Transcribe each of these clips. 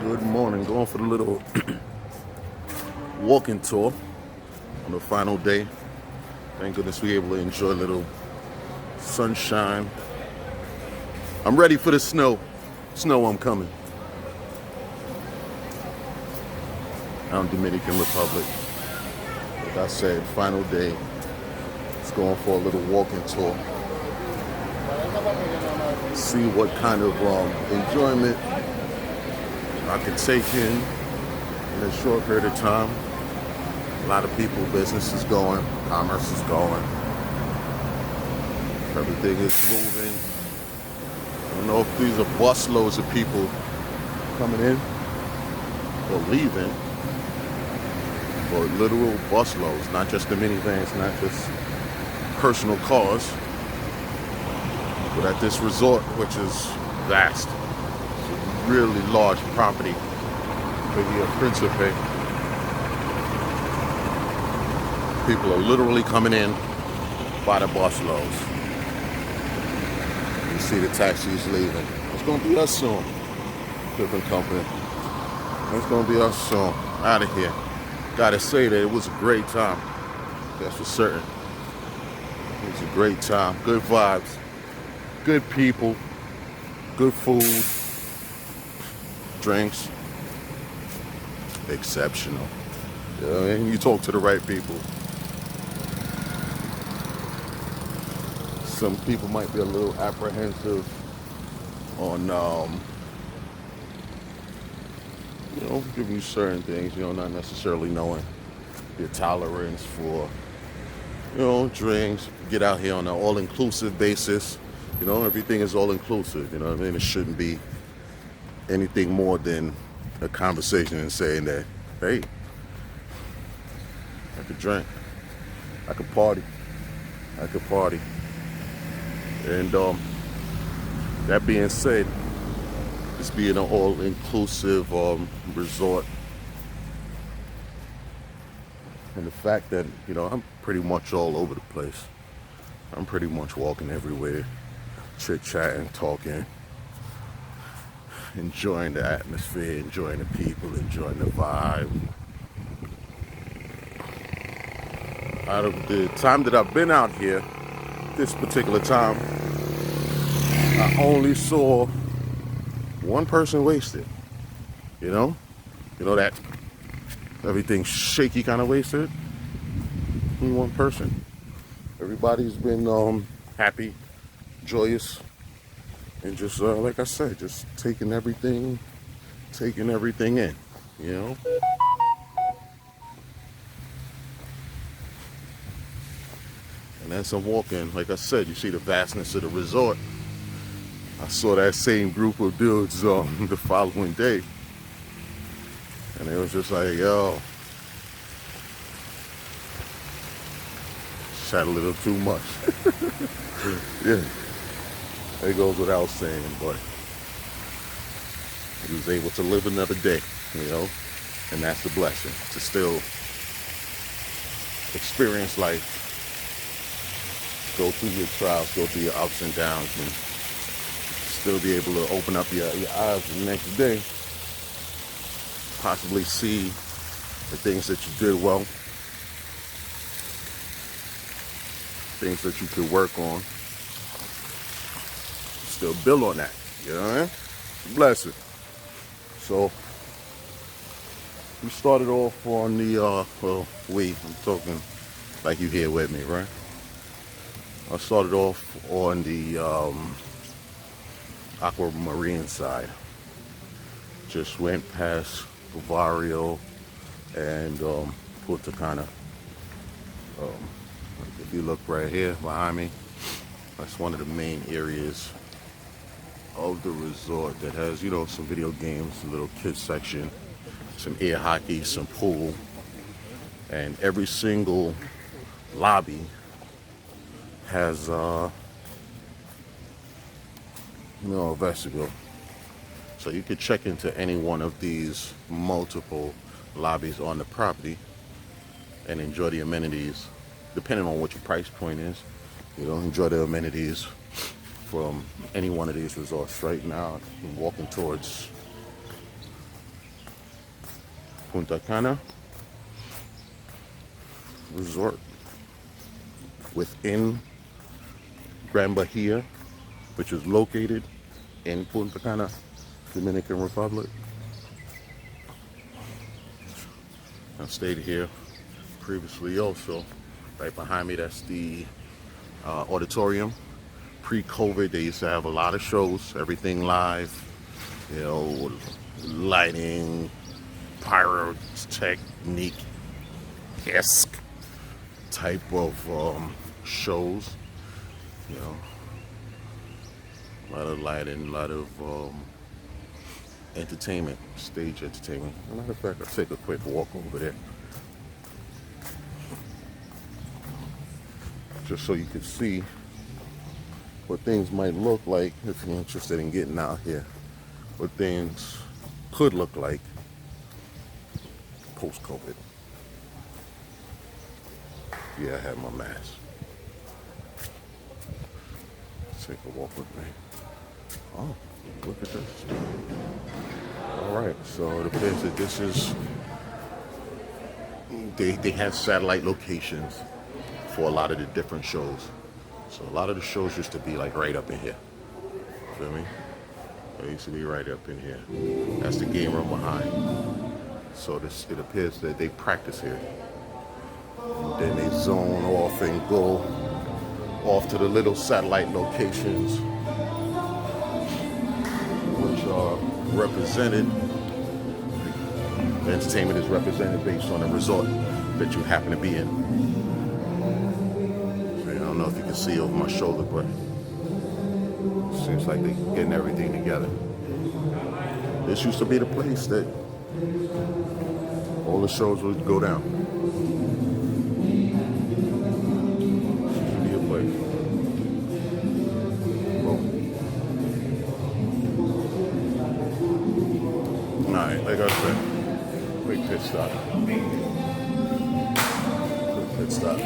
Good morning. Going for the little walking tour on the final day. Thank goodness we able to enjoy a little sunshine. I'm ready for the snow. I'm coming. Out in Dominican Republic. Like I said, final day. It's going for a little walking tour. See what kind of enjoyment I can take in a short period of time. A lot of people, business is going, commerce is going. Everything is moving. I don't know if these are bus loads of people coming in or leaving, or literal bus loads, not just the minivans, not just personal cars. But at this resort, which is vast, it's a really large property, Bahia Principe, people are literally coming in by the bus loads. You see the taxis leaving. It's going to be us soon. Different company. It's going to be us soon. Out of here. Gotta say that it was a great time. That's for certain. It was a great time. Good vibes. Good people. Good food. Drinks. Exceptional. You know what I mean? You talk to the right people. Some people might be a little apprehensive on, giving you certain things, not necessarily knowing your tolerance for, drinks. Get out here on an all-inclusive basis. Everything is all-inclusive, you know what I mean? It shouldn't be anything more than a conversation and saying that, hey, I could drink, I could party. And that being said, this being an all-inclusive resort, and the fact that, I'm pretty much all over the place. I'm pretty much walking everywhere, chit-chatting, talking, enjoying the atmosphere, enjoying the people, enjoying the vibe. Out of the time that I've been out here, this particular time, I only saw one person wasted. That everything shaky kind of wasted. Only one person. Everybody's been happy, joyous, and just like I said, just taking everything in. And as I'm walking, like I said, you see the vastness of the resort. I saw that same group of dudes the following day. And it was just like, yo, just had a little too much. Yeah, it goes without saying, but he was able to live another day, and that's the blessing, to still experience life, go through your trials, go through your ups and downs, and still be able to open up your eyes the next day, possibly see the things that you did well, things that you could work on, still build on that, you know what I mean? Blessing. So, we started off on the, I'm talking like you here with me, right? I started off on the aquamarine side. Just went past Barrio and Punta Cana. If you look right here behind me, that's one of the main areas of the resort that has, some video games, a little kids section, some air hockey, some pool, and every single lobby has a vestibule. So you could check into any one of these multiple lobbies on the property and enjoy the amenities, depending on what your price point is. Enjoy the amenities from any one of these resorts. Right now, I'm walking towards Punta Cana Resort within Grand Bahia, which is located in Punta Cana, Dominican Republic. I stayed here previously also. Right behind me, that's the auditorium. Pre-COVID, they used to have a lot of shows, everything live, you know, lighting, pyrotechnic-esque type of shows, you know, a lot of lighting, a lot of entertainment, stage entertainment. As a matter of fact, I'll take a quick walk over there just so you can see what things might look like if you're interested in getting out here, what things could look like post-COVID. Yeah, I have my mask. Let's take a walk with me. Oh, look at this. All right, so it appears that this is, they have satellite locations for a lot of the different shows. So a lot of the shows used to be like right up in here. Feel me? They used to be right up in here. That's the game room behind. So this, it appears that they practice here. And then they zone off and go off to the little satellite locations, which are represented. The entertainment is represented based on the resort that you happen to be in. I don't know if you can see over my shoulder, but it seems like they're getting everything together. This used to be the place that all the shows would go down. This used to be a place. All right, like I said, quick pit stop. Quick pit stop.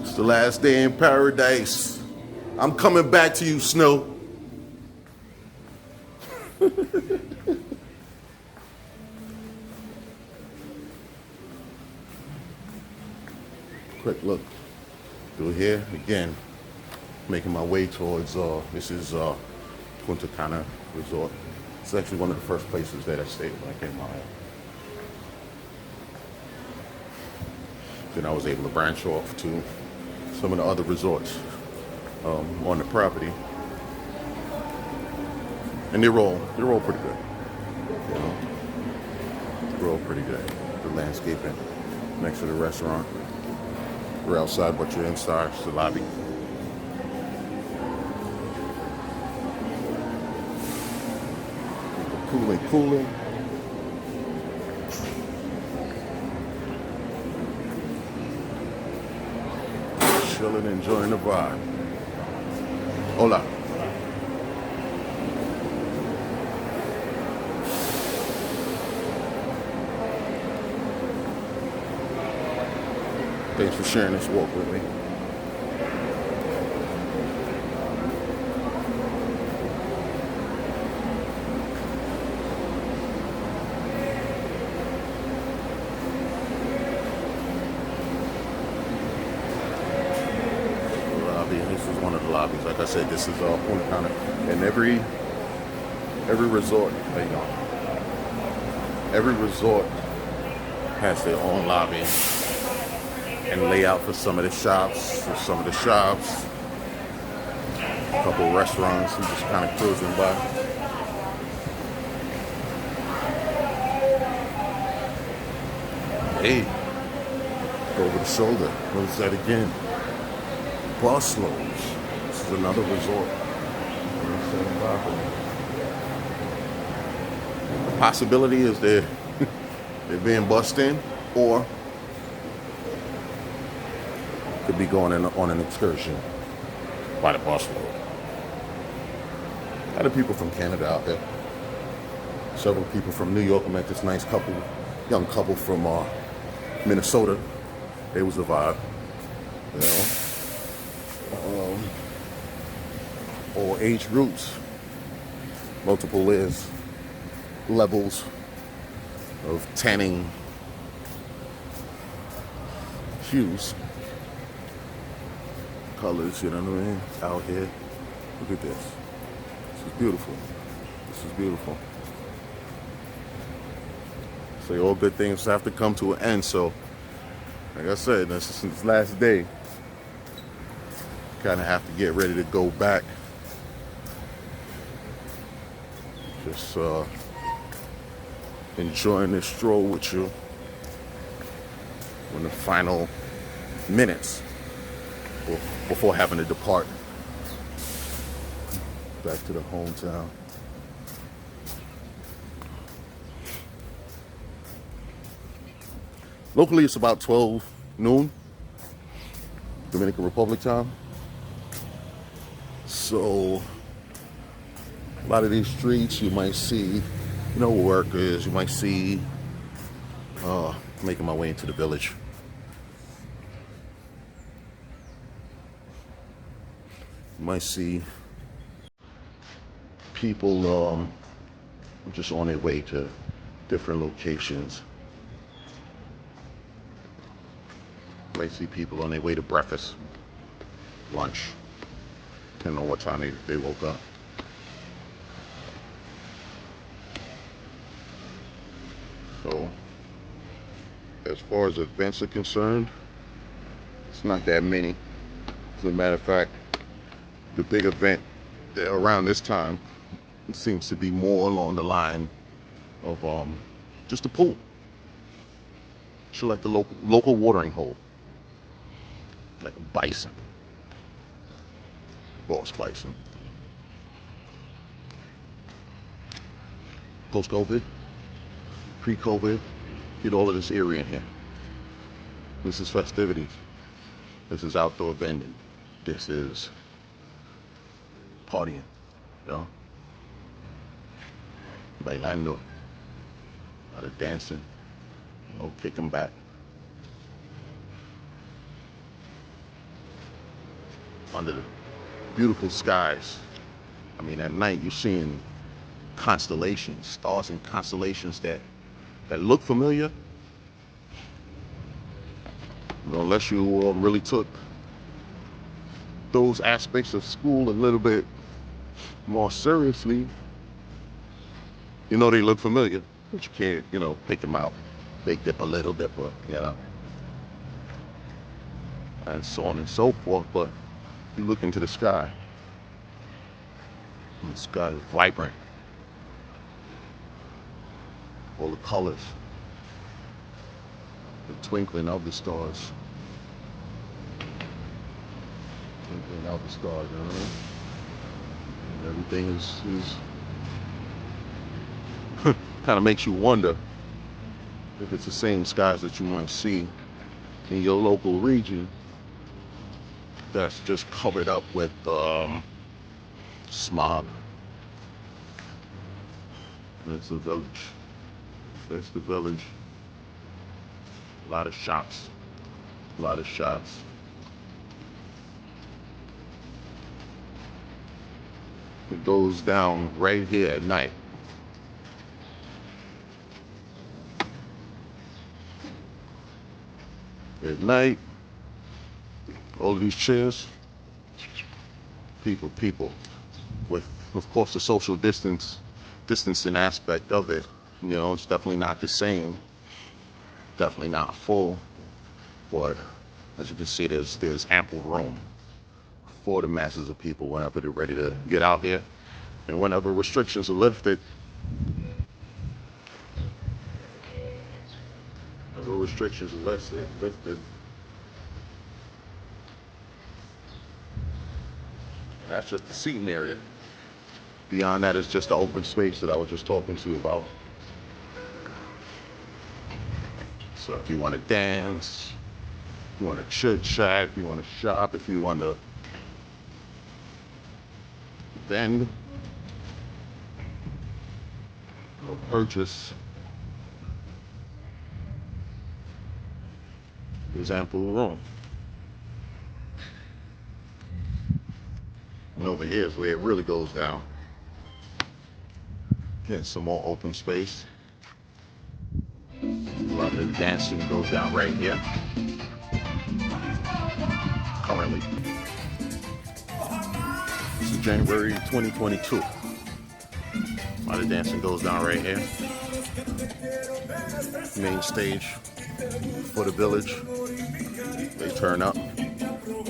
It's the last day in paradise. I'm coming back to you, Snow. Quick look through here again, making my way towards this is Punta Cana Resort. It's actually one of the first places that I stayed when I came out. Then I was able to branch off to some of the other resorts on the property, and they're all pretty good. You know, they're all pretty good. The landscaping next to the restaurant. We're outside, but you're inside. It's the lobby. Cooling. Chilling, enjoying the vibe. Hola. Thanks for sharing this walk with me. This is one of the lobbies. Like I said, this is Punta Cana, and every resort, every resort has their own lobby and layout for some of the shops. A couple of restaurants. I'm just kind of cruising by. Hey, over the shoulder. What is that again? Busloads. This is another resort. The possibility is they're being bussed in, or could be going on an excursion by the busload. A lot of people from Canada out there. Several people from New York. I met this nice young couple from Minnesota. It was a vibe. You know, all age groups, multiple levels of tanning hues, colors. You know what I mean? Out here, look at this. This is beautiful. This is beautiful. So all good things have to come to an end. So, like I said, this is the last day. Kind of have to get ready to go back. Just enjoying this stroll with you in the final minutes before having to depart back to the hometown. Locally, it's about 12 noon, Dominican Republic time. So, a lot of these streets you might see, workers. You might see, making my way into the village. You might see people just on their way to different locations. You might see people on their way to breakfast, lunch, depending on what time they woke up. So, as far as events are concerned, it's not that many. As a matter of fact, the big event around this time seems to be more along the line of just a pool. So like the local watering hole, like a bison, boss bison. Post-COVID, pre-COVID, get all of this area in here. This is festivities. This is outdoor vending. This is partying, bailando, a lot of dancing, kicking back. Under the beautiful skies. I mean, at night you're seeing constellations, stars and constellations that look familiar. Unless you really took those aspects of school a little bit more seriously, they look familiar, but you can't, pick them out. Big Dipper, Little Dipper, and so on and so forth. But you look into the sky, and the sky is vibrant. All the colors, the twinkling of the stars. Twinkling of the stars, And everything is kind of makes you wonder if it's the same skies that you might see in your local region that's just covered up with smog. That's the village. That's the village. A lot of shops. A lot of shops. It goes down right here at night. At night, all of these chairs, people, with, of course, the social distancing aspect of it. It's definitely not the same. Definitely not full. But as you can see, there's ample room for the masses of people whenever they're ready to get out here. And whenever restrictions are lifted, that's just the seating area. Beyond that is just the open space that I was just talking to you about. So if you want to dance, if you want to chit chat, if you want to shop, if you want to vend or purchase, there's ample room. And over here is where it really goes down. Getting some more open space. A lot of the dancing goes down right here. Currently. This is January 2022. A lot of dancing goes down right here. Main stage for the village. They turn up.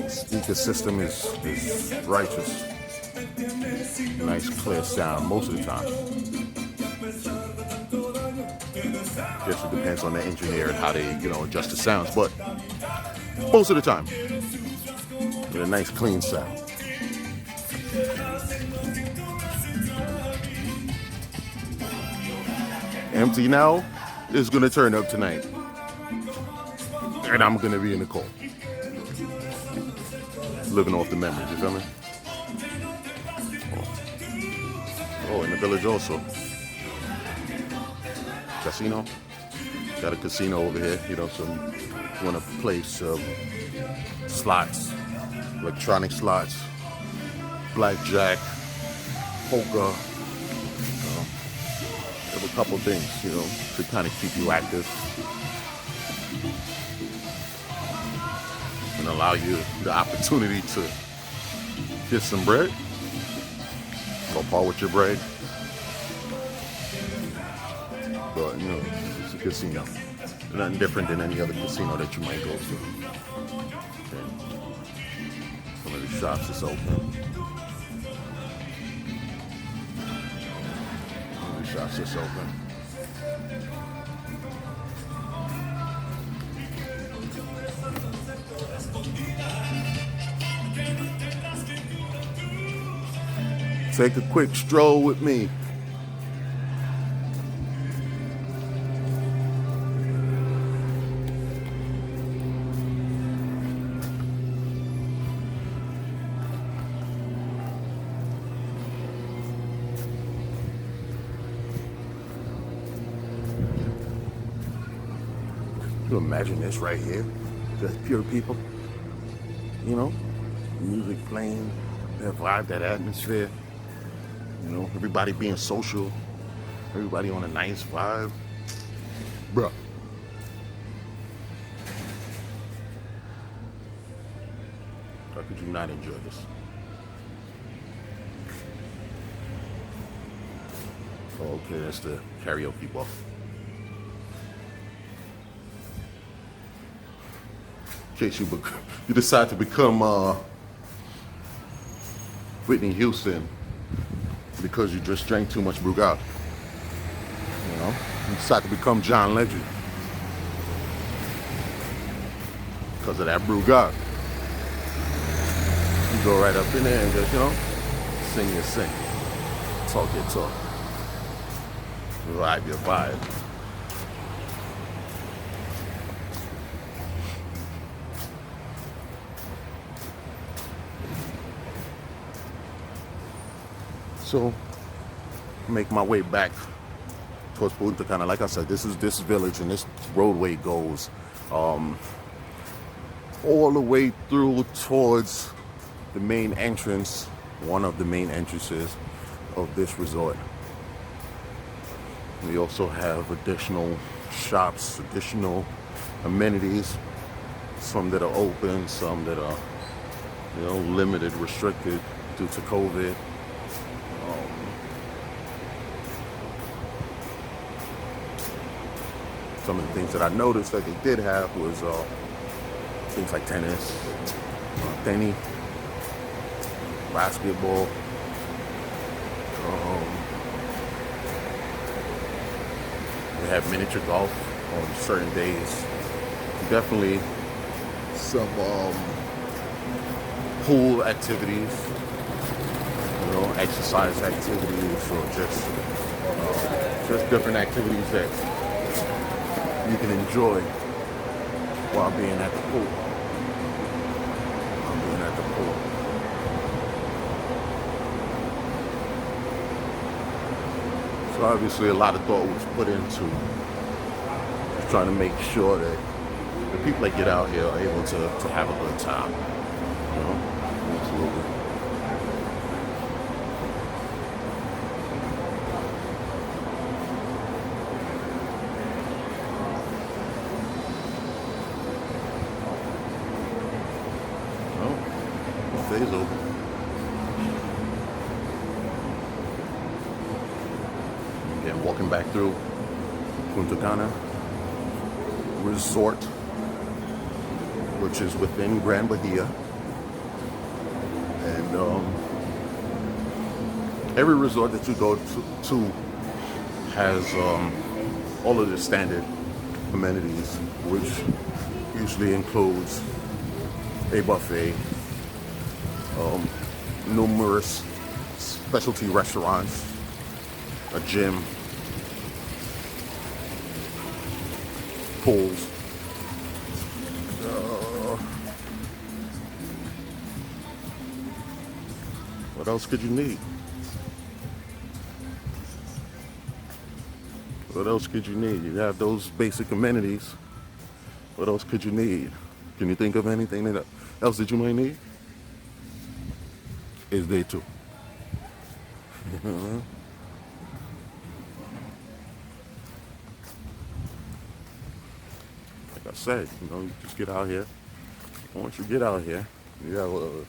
Speaker system is righteous. Nice clear sound most of the time. Guess it depends on the engineer and how they, adjust the sounds, but most of the time, with a nice clean sound. Empty now is gonna turn up tonight, and I'm gonna be in the cold, living off the memories. You feel me? Oh, in the village also. Casino. Got a casino over here. So you want to play some slots, electronic slots, blackjack, poker. Have a couple things, to kind of keep you active and allow you the opportunity to get some bread. Go part with your bread. But, it's a casino. Nothing different than any other casino that you might go to. Okay. Some of the shops is open. Some of the shops is open. Take a quick stroll with me. You imagine this right here, just pure people, music playing, that vibe, that atmosphere, everybody being social, everybody on a nice vibe, bruh. How could you not enjoy this? Oh, okay, that's the karaoke bar. In case you decide to become Whitney Houston because you just drank too much Brugal. You decide to become John Legend because of that Brugal. You go right up in there and just, sing your sing, talk your talk, vibe your vibe. So, make my way back towards Punta Cana. Like I said, this village and this roadway goes all the way through towards the main entrance, one of the main entrances of this resort. We also have additional shops, additional amenities, some that are open, some that are, limited, restricted due to COVID. Some of the things that I noticed that they did have was things like tennis, basketball, they have miniature golf on certain days. Definitely some pool activities, exercise activities, or just different activities that you can enjoy while being at the pool. So obviously a lot of thought was put into just trying to make sure that the people that get out here are able to have a good time. Absolutely. stays open. Again, walking back through Punta Cana Resort, which is within Grand Bahia. And every resort that you go to has all of the standard amenities, which usually includes a buffet, numerous specialty restaurants, a gym, pools. What else could you need? What else could you need? You have those basic amenities. What else could you need? Can you think of anything else that you might need? It's day two. Like I said, you just get out here. Once you get out here, you have a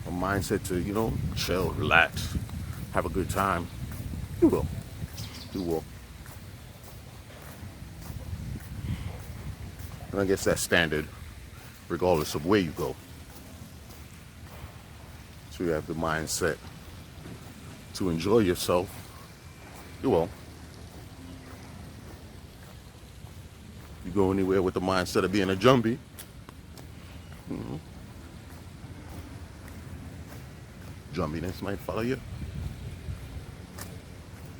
mindset to, chill, relax, have a good time. You will. You will. And I guess that's standard, regardless of where you go. So you have the mindset to enjoy yourself. You will. You go anywhere with the mindset of being a jumbie. Jumbiness might follow you.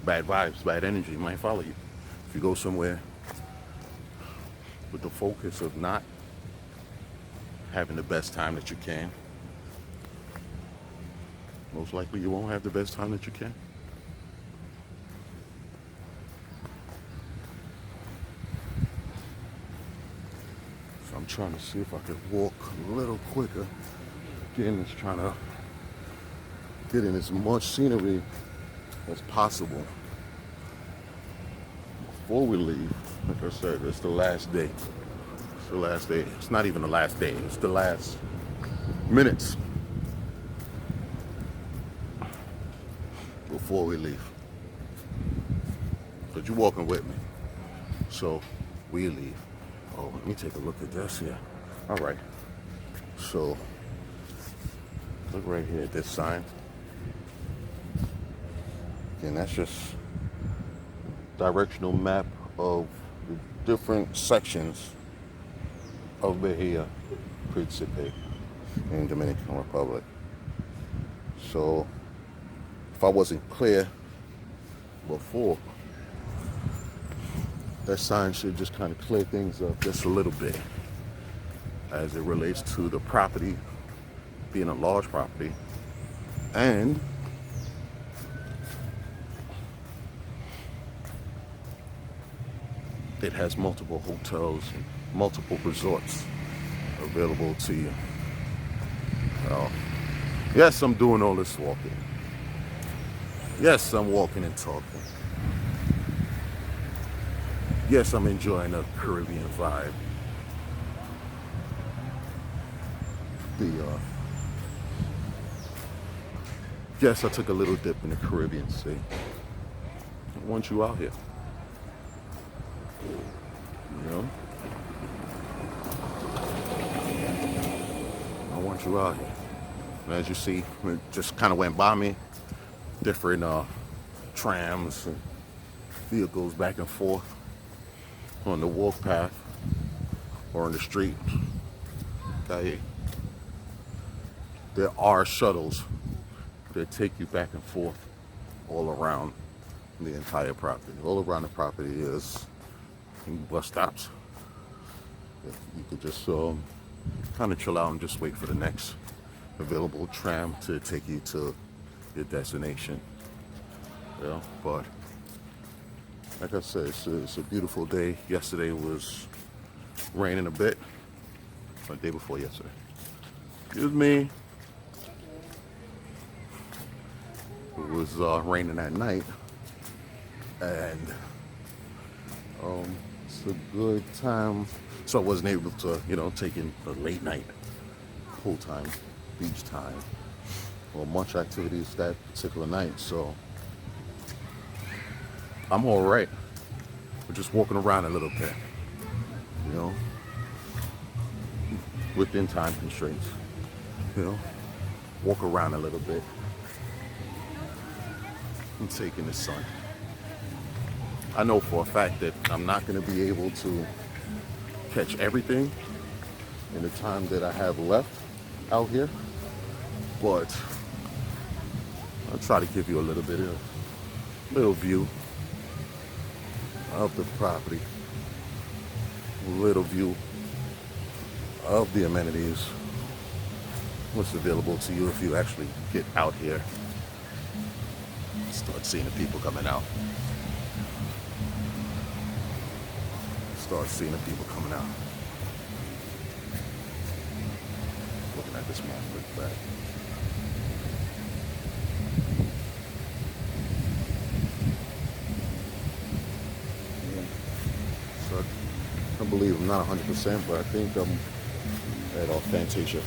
Bad vibes, bad energy might follow you. If you go somewhere with the focus of not having the best time that you can, most likely you won't have the best time that you can. So I'm trying to see if I could walk a little quicker. Again, it's trying to get in as much scenery as possible before we leave. Like I said, it's the last day. It's the last day. It's not even the last day. It's the last minutes before we leave. But you're walking with me. So we leave. Oh, let me take a look at this here. All right. So look right here at this sign. And that's just directional map of the different sections of Bahia Principe in Dominican Republic. So if I wasn't clear before, that sign should just kind of clear things up just a little bit as it relates to the property being a large property, and it has multiple hotels and multiple resorts available to you. Yes, I'm doing all this walking. Yes, I'm walking and talking. Yes, I'm enjoying a Caribbean vibe. Yes, I took a little dip in the Caribbean Sea. I want you out here. I want you out here. And as you see, it just kind of went by me. Different trams and vehicles back and forth on the walk path or on the street. Okay. There are shuttles that take you back and forth all around the entire property. All around the property is bus stops. You could just kind of chill out and just wait for the next available tram to take you to your destination. But like I said, it's a beautiful day. Yesterday was raining a bit. The day before yesterday. Excuse me. It was raining at night, and it's a good time. So I wasn't able to, take in the late night pool time, beach time, or much activities that particular night. So I'm all right. We're just walking around a little bit, you know, within time constraints. You know, walk around a little bit and taking the sun. I know for a fact that I'm not going to be able to catch everything in the time that I have left out here, but I'll try to give you a little bit of little view of the property, a little view of the amenities, what's available to you if you actually get out here. Start seeing the people coming out. Start seeing the people coming out. Looking at this map, look back. So I don't believe I'm not 100%, but I think I'm at Fantasia.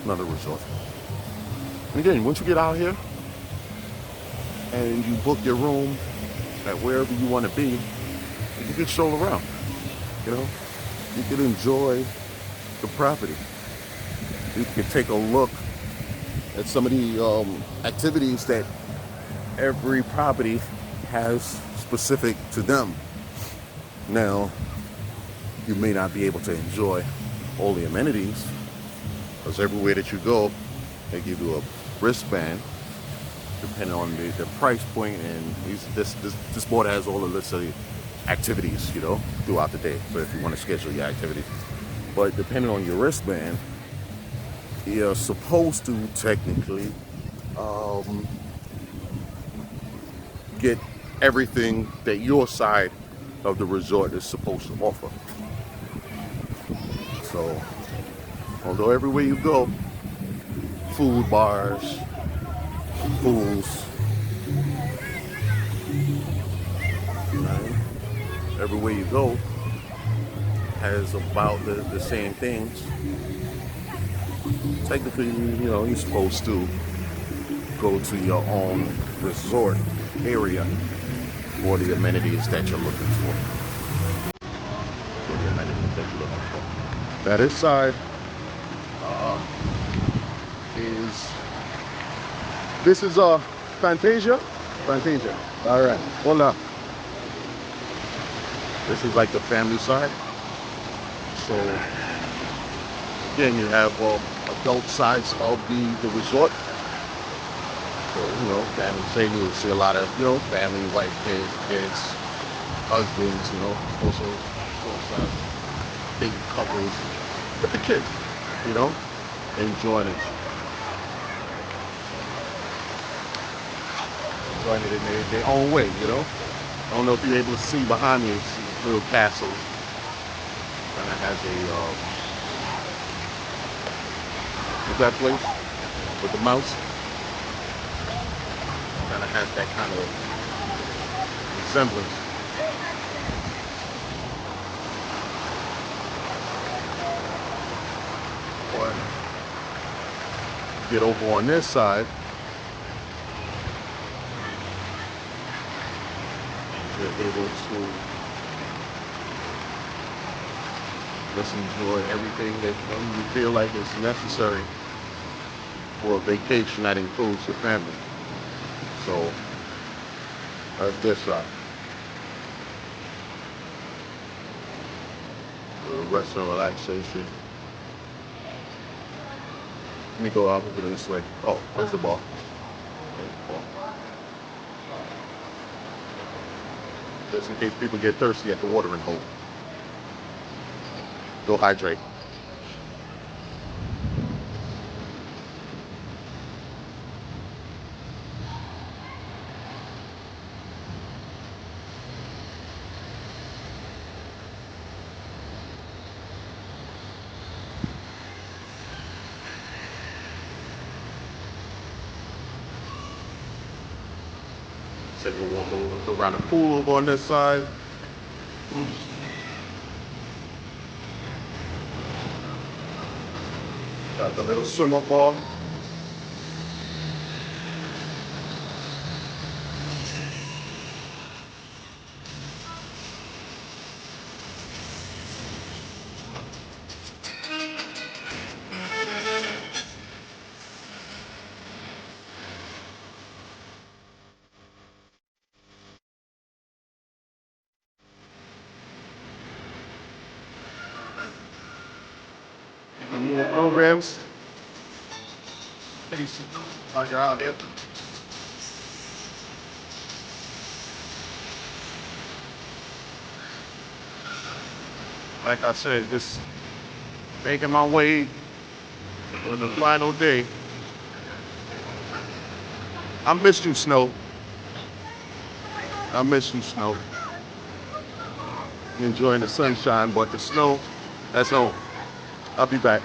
Another resort. And again, once you get out here and you book your room at wherever you want to be, you can stroll around. You know, you can enjoy the property. You can take a look at some of the activities that every property has specific to them. Now, you may not be able to enjoy all the amenities, because everywhere that you go, they give you a wristband, depending on the price point, and this board has all the list of the activities, you know, throughout the day. So if you want to schedule your activities, but depending on your wristband, you're supposed to technically get everything that your side of the resort is supposed to offer. So, although everywhere you go, food, bars, pools, right? Everywhere you go has about the same things. Technically, you know, you're supposed to go to your own resort area for the amenities that you're looking for. Now this side this is Fantasia? Fantasia. All right, hola. This is like the family side. So again, you have adult sides of the resort. So, you know, family saying you'll see a lot of, you know, family, wife, kids, husbands, you know, also big couples with the kids, you know, enjoying it. Enjoying it in their own way, you know. I don't know if you're able to see behind me, it's a little castle. Kind of has a, what's that place with the mouse? Kind of has that kind of resemblance. But get over on this side, you're able to just enjoy everything that you feel like is necessary for a vacation that includes your family. So that's this side. The rest of relaxation. Let me go out over this way. Oh, there's the ball. There's the ball. Just in case people get thirsty at the watering hole. Go hydrate. Take a walk over around the pool over on this side. Got the little swimmer ball. More programs. While you're out there. Like I said, just making my way for the final day. I miss you, Snow. I miss you, Snow. Enjoying the sunshine, but the snow, that's home. I'll be back.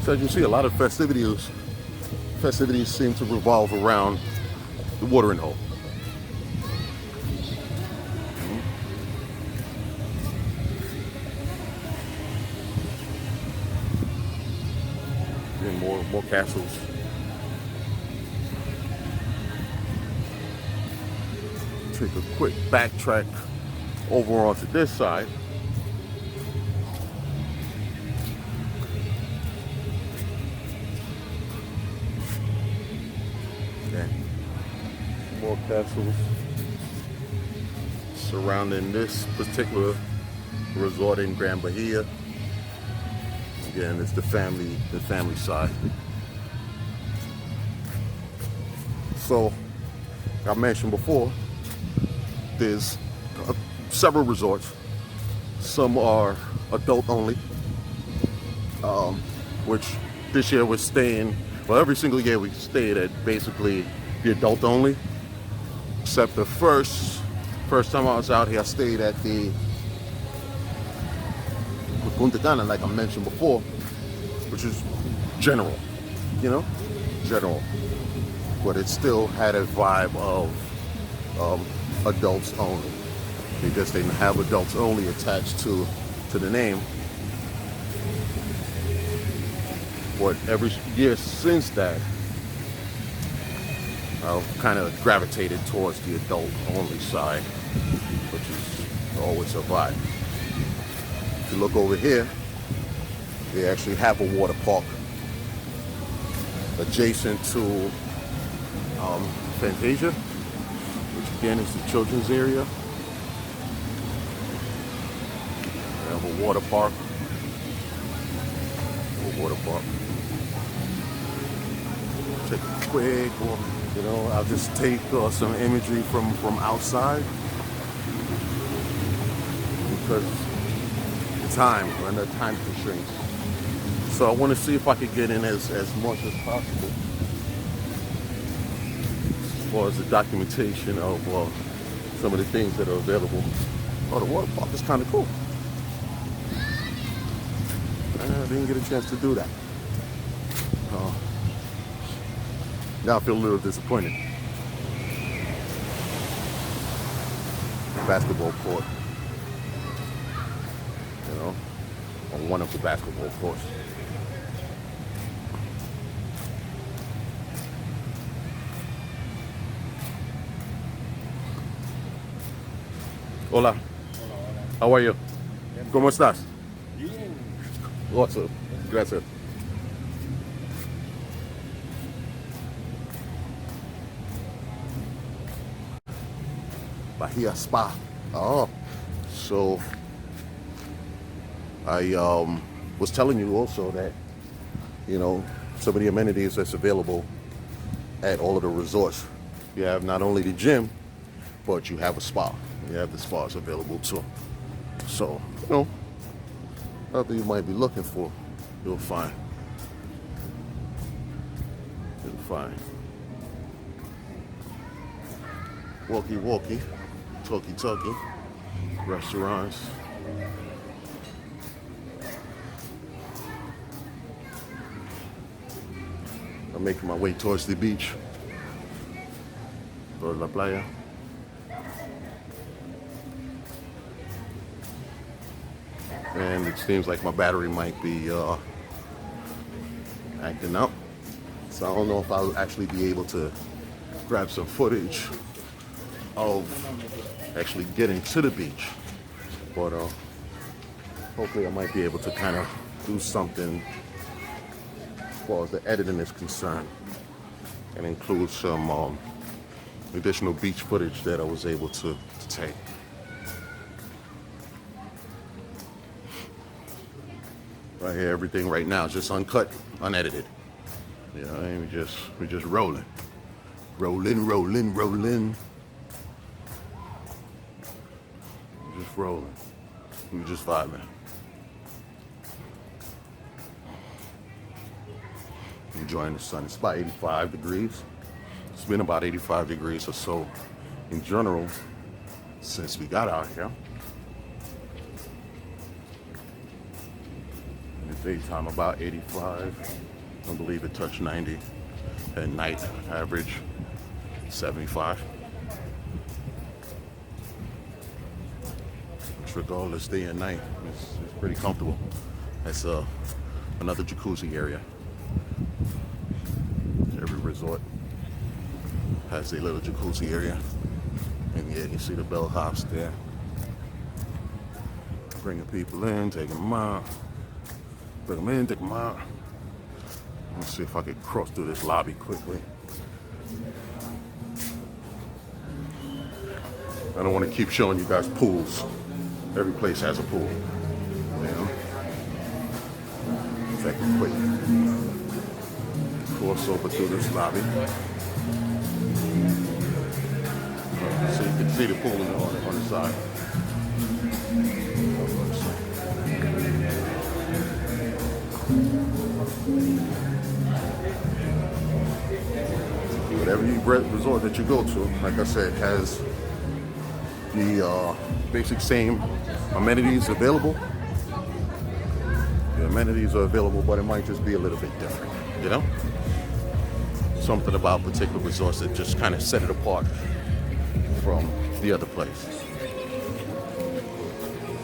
So as you see, a lot of festivities seem to revolve around the watering hole. And more castles. Take a quick backtrack over onto this side. More castles surrounding this particular resort in Grand Bahia. Again, it's the family side. So, I mentioned before, there's several resorts. Some are adult only, which this year we're staying. Well, every single year we stayed at basically the adult only. Except the first time I was out here, I stayed at the Punta Cana, like I mentioned before, which is general, general. But it still had a vibe of adults only. They just didn't have adults only attached to the name. But every year since that, I've kind of gravitated towards the adult-only side, which is always a vibe. If you look over here, they actually have a water park adjacent to Fantasia, which again is the children's area. They have a water park. Take a quick walk. I'll just take some imagery from outside because we're under time constraints. So I want to see if I could get in as much as possible as far as the documentation of some of the things that are available. Oh, the water park is kind of cool. I didn't get a chance to do that. Now I feel a little disappointed. Basketball court. On one of the basketball courts. Hola. How are you? ¿Cómo estás? Bien. Awesome. Gracias. Bahia Spa. Oh, so I was telling you also that some of the amenities that's available at all of the resorts. You have not only the gym, but you have a spa. You have the spas available too. So nothing you might be looking for. You'll find. You'll find. Walkie, talkie, restaurants. I'm making my way towards the beach, towards la playa. And it seems like my battery might be acting up. So I don't know if I'll actually be able to grab some footage of actually getting to the beach. But hopefully I might be able to kind of do something as far as the editing is concerned and include some additional beach footage that I was able to take. Right here, everything right now is just uncut, unedited. You know, and we're just rolling. Rolling. Just rolling. We're just vibing. Enjoying the sun. It's about 85 degrees. It's been about 85 degrees or so in general since we got out here. In the daytime, about 85. I believe it touched 90. At night, average 75. Regardless, day and night, it's pretty comfortable. That's another jacuzzi area. Every resort has a little jacuzzi area. And yeah, you see the bellhops there. Bringing people in, taking them out. Bring them in, take them out. Let's see if I can cross through this lobby quickly. I don't want to keep showing you guys pools. Every place has a pool. You know? Take a quick cross over through this lobby. So you can see the pool on the side. Whatever resort that you go to, like I said, has the basic same amenities available. The amenities are available, but it might just be a little bit different, you know? Something about particular resorts that just kind of set it apart from the other places.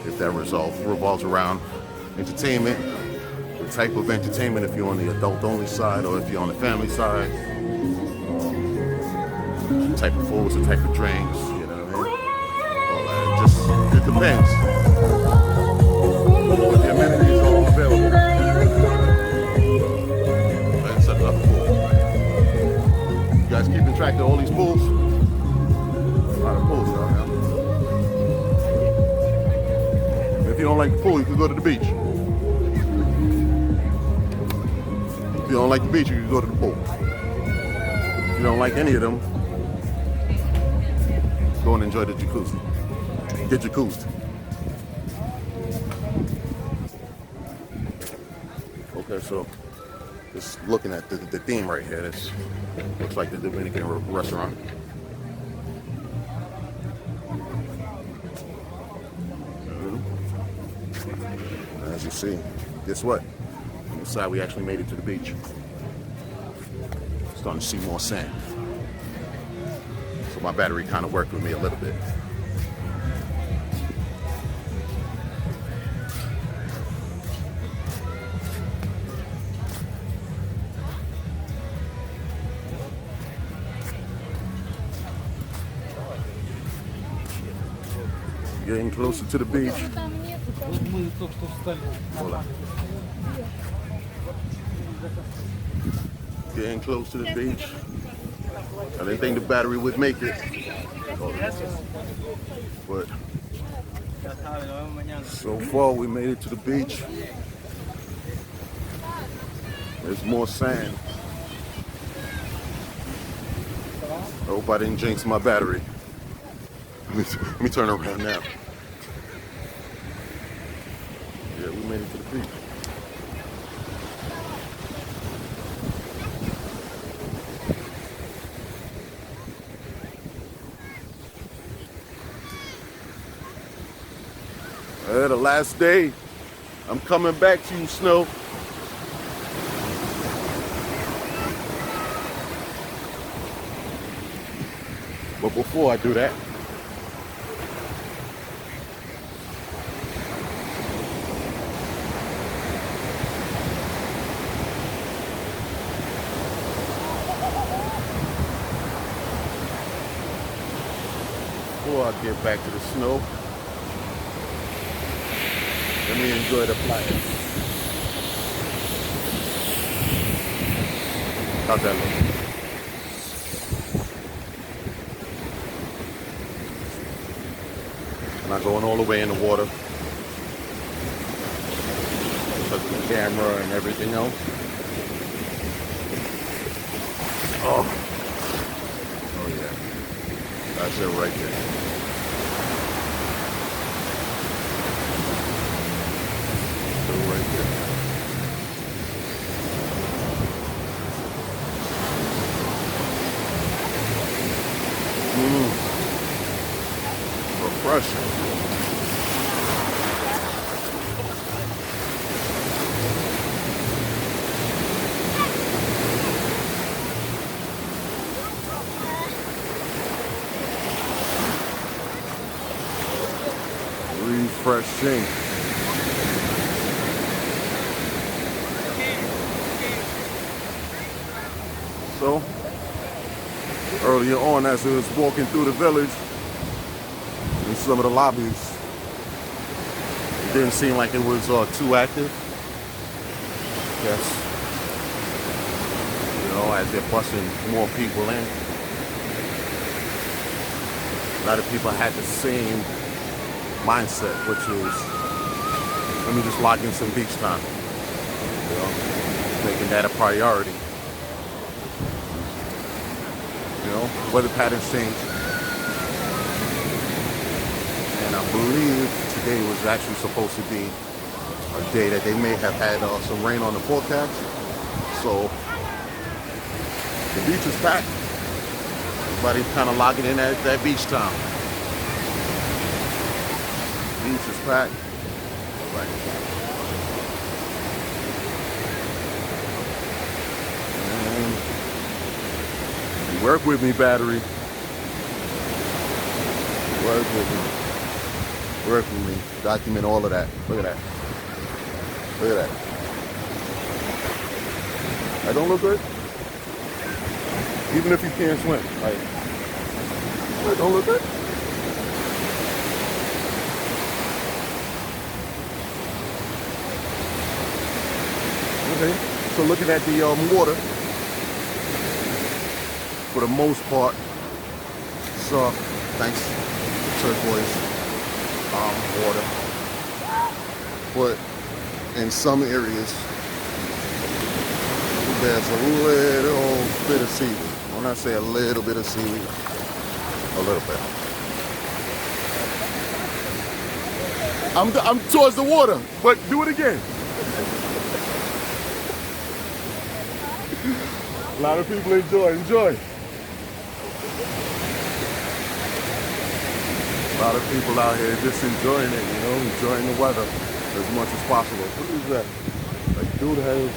If that revolves around entertainment, the type of entertainment, if you're on the adult-only side or if you're on the family side, the type of foods, the type of drinks, you know what I mean? It depends. But the amenities are all available. Let's set another pool. You guys keeping track of all these pools? A lot of pools down here. If you don't like the pool, you can go to the beach. If you don't like the beach, you can go to the pool. If you don't like any of them, go and enjoy the jacuzzi. Get jacuzzed. Okay, so just looking at the theme right here, this looks like the Dominican restaurant. As you see, guess what? On the side, we actually made it to the beach. Starting to see more sand. So my battery kind of worked with me a little bit. Getting closer to the beach. Hold on. Getting close to the beach. I didn't think the battery would make it. But so far we made it to the beach. There's more sand. I hope I didn't jinx my battery. Let me turn around now. Yeah, we made it to the beach. The last day. I'm coming back to you, Snow. But before I do that, before I get back to the snow, let me enjoy the playa. How's that look? Not going all the way in the water. Touching the camera and everything else. Oh yeah. That's it right there. That's it right there. Refreshing. Refreshing. So, earlier on, as I was walking through the village, in some of the lobbies, it didn't seem like it was too active. Yes. You know, as they're busing more people in. A lot of people had the same mindset, which is, let me just lock in some beach time. You know, making that a priority. You know, weather patterns change. And I believe today was actually supposed to be a day that they may have had some rain on the forecast. So the beach is packed. Everybody's kind of locking in at that beach time. Beach is packed. Right. And work with me, battery. Work with me. Work with me. Document all of that. Look at that. Look at that. That don't look good? Even if you can't swim. Like, that don't look good? Okay. So looking at the water, for the most part, soft, nice turquoise water. But in some areas, there's a little bit of seaweed. When I say a little bit of seaweed, a little bit. I'm towards the water, but do it again. A lot of people enjoy. A lot of people out here just enjoying it, you know, enjoying the weather as much as possible. What is that? Like, dude has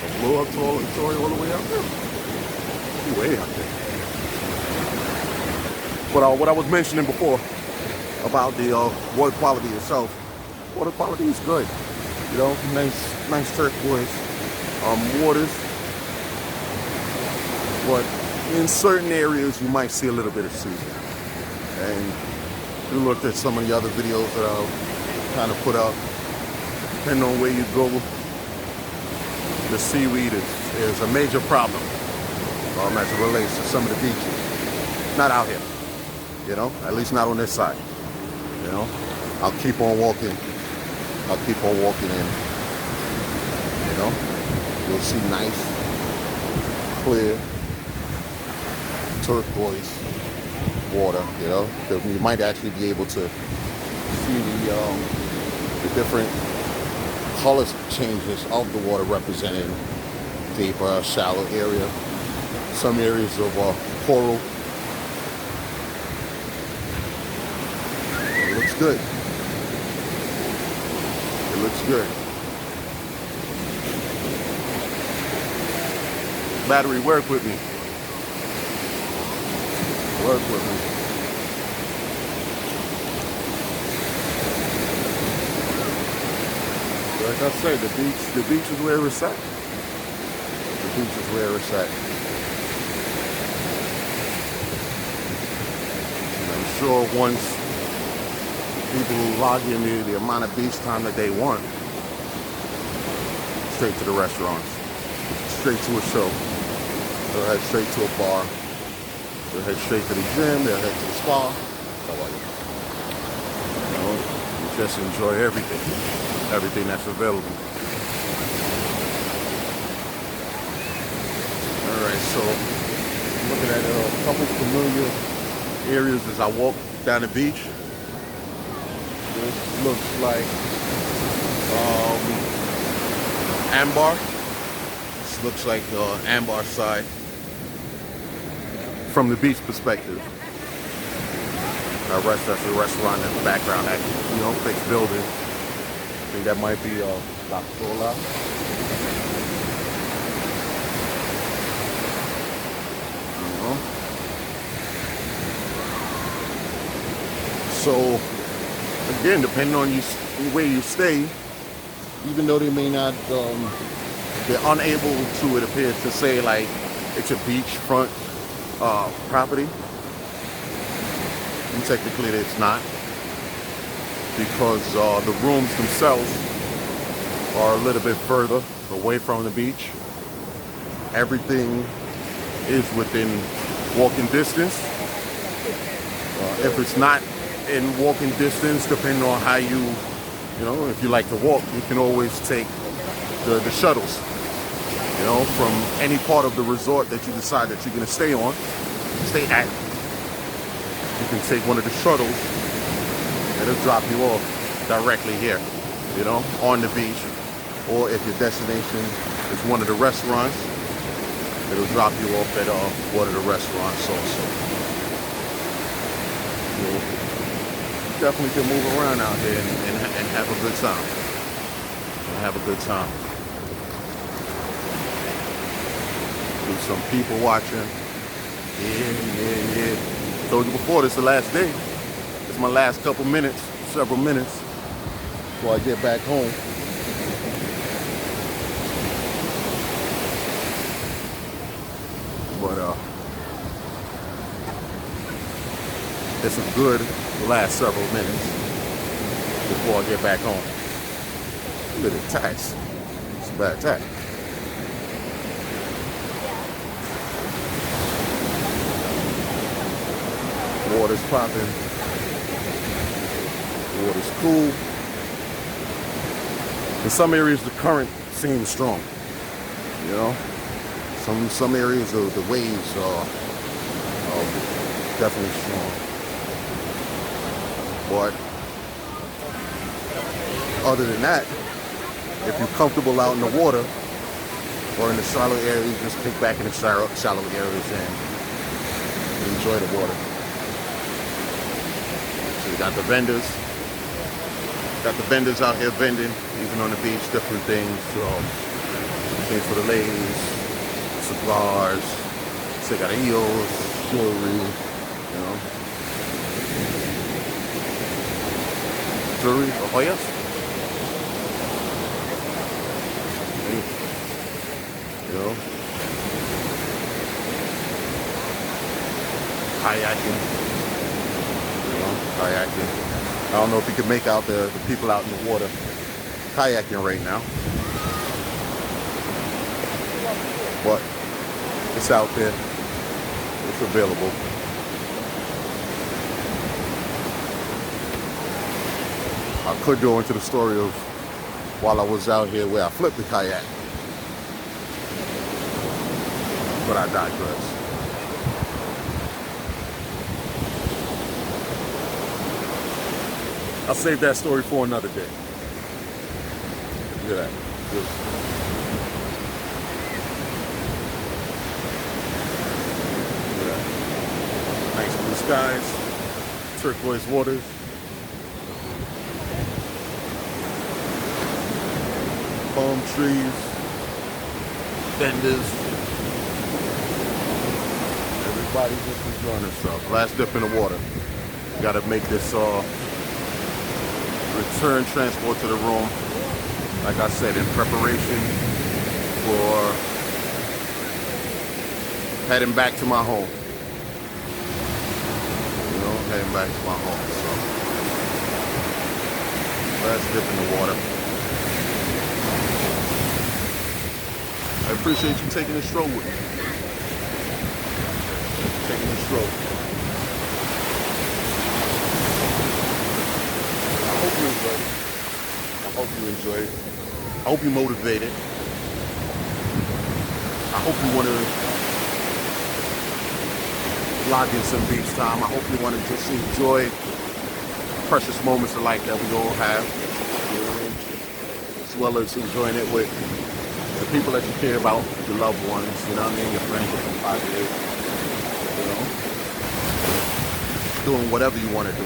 a blow-up toy all the way out there? Way out there. But what I was mentioning before about the water quality itself, water quality is good. You know, nice turquoise waters. But in certain areas, you might see a little bit of seaweed. And we looked at some of the other videos that I'll kind of put out. Depending on where you go, the seaweed is a major problem as it relates to some of the beaches. Not out here, you know, at least not on this side. You know, I'll keep on walking in. You know, you'll see nice, clear, turquoise water, you know. You might actually be able to see the different color changes of the water representing deeper, shallow area. Some areas of coral. It looks looks good. It looks good. Battery, work with me. Work with me. Like I said, the beach is where it's at. The beach is where it's at. And I'm sure once people log in the amount of beach time that they want, straight to the restaurants, straight to a show, they'll head straight to a bar, they'll head straight to the gym, they'll head to the spa. You know, you just enjoy everything that's available. Alright, so looking at a couple familiar areas as I walk down the beach. This looks like Ambar. This looks like Ambar side from the beach perspective. That's a restaurant in the background, that, you know, fixed building. I think that might be La Cola. So again, depending on where you stay, even though they may not, they're unable to, it appears, to say like it's a beachfront property. And technically it's not, because the rooms themselves are a little bit further away from the beach. Everything is within walking distance. If it's not in walking distance, depending on how you know, if you like to walk, you can always take the shuttles, you know, from any part of the resort that you decide that you're going to stay at. You can take one of the shuttles and it'll drop you off directly here, you know, on the beach. Or if your destination is one of the restaurants, it'll drop you off at one of the restaurants also. You definitely can move around out there and have a good time. Do some people watching. Yeah. Told you before, this is the last day. This is my last several minutes before I get back home. But it's a good last several minutes before I get back home. Look at the tax. It's a bad tax. Water's popping. Water's cool. In some areas, the current seems strong. You know, some areas of the waves are definitely strong. But other than that, if you're comfortable out in the water or in the shallow areas, just kick back in the shallow areas and enjoy the water. So you got the vendors. Got the vendors out here vending, even on the beach, different things. Things for the ladies, cigars, cigarillos, jewelry, you know. Jewelry, joyas. You know. Kayaking. You know, kayaking. I don't know if you can make out the people out in the water kayaking right now. But it's out there. It's available. I could go into the story of while I was out here where I flipped the kayak. But I digress. I'll save that story for another day. Look at that. Good. Look at that. Nice blue skies, turquoise waters. palm trees, vendors. Everybody just enjoying themselves. Last dip in the water. Got to make this return transport to the room. Like I said, in preparation for heading back to my home. You know, heading back to my home. So, last dip in the water. I appreciate you taking this stroll with me. Taking this stroll. I hope you enjoyed it. I hope you enjoyed it. I hope you're motivated. I hope you want to log in some beach time. I hope you want to just enjoy precious moments of life that we all have, as well as enjoying it with the people that you care about, your loved ones, you know what I mean, your friends, your family, you know, doing whatever you want to do.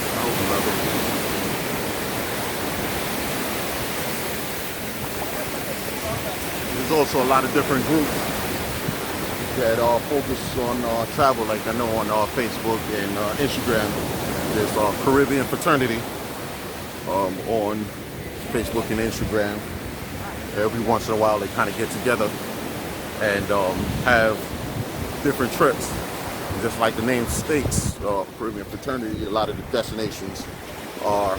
I hope you love it. There's also a lot of different groups that focus on travel, like I know on Facebook and Instagram. There's Caribbean Fraternity on Facebook and Instagram. Every once in a while they kind of get together and have different trips. Just like the name states, Caribbean Fraternity, a lot of the destinations are